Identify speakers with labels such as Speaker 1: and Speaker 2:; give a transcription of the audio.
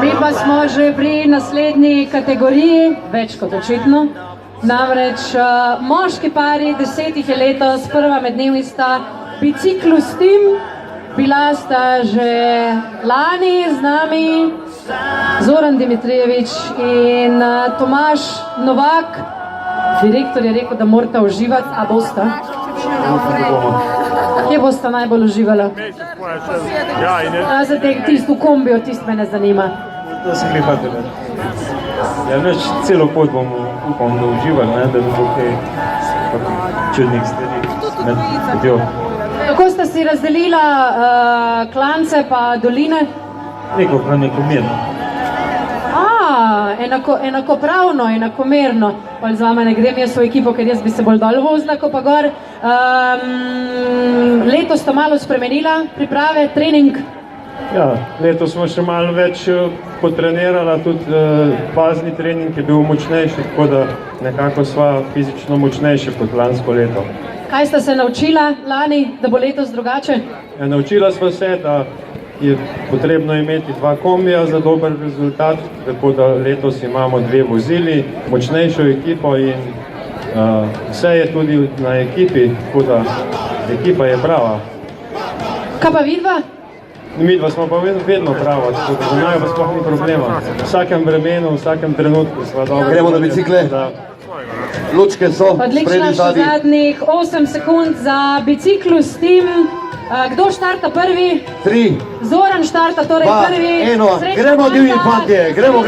Speaker 1: Mi pa smo že pri naslednji kategoriji, več kot očitno. Namreč moški pari, 10 je letos, prva med njimi sta Biciklus Team. Bila sta že lani z nami, Zoran Dimitrijevič in Tomaž Novak. Direktor je rekel, da morata uživati, a bosta? Kje bosta najbolj uživala? Za tisto v kombiju, tisto me ne zanima.
Speaker 2: To se klipate. Ja, več celo pot bomo upam, da uživali, da bo kaj čudnih stvari med potjo.
Speaker 1: Kako sta si razdelila klance pa doline?
Speaker 2: Nekomerno.
Speaker 1: Enakopravno, enakomerno. Pa z vama ne grem jaz v ekipo, ker jaz bi se bolj dol vozila, ko pa gor. Letos sta malo spremenila priprave, trening?
Speaker 2: Ja, letos smo še malo več potrenirala, tudi bazni trening je bil močnejši, tako da nekako sva fizično močnejši kot lansko leto.
Speaker 1: Kaj sta se naučila lani, da bo letos drugače?
Speaker 2: Ja, naučila sva se, da je potrebno imeti 2 kombija za dober rezultat, tako da letos imamo 2 vozili, močnejšo ekipo in vse je tudi na ekipi, tako da ekipa je prava.
Speaker 1: Kaj pa vidva?
Speaker 2: Midva smo pa vedno prava, tako da za naju pa sploh ni problema. V vsakem vremenu, v vsakem trenutku sva dobro.
Speaker 3: Gremo na bicikle?
Speaker 2: Da.
Speaker 3: Lučke so,
Speaker 1: odlično, še zadnjih 8 sekund za Biciklus Team. Kdo štarta prvi?
Speaker 3: 3,
Speaker 1: Zoran štarta torej
Speaker 3: 2,
Speaker 1: prvi.
Speaker 3: 1, gremo divji fantje, gremo!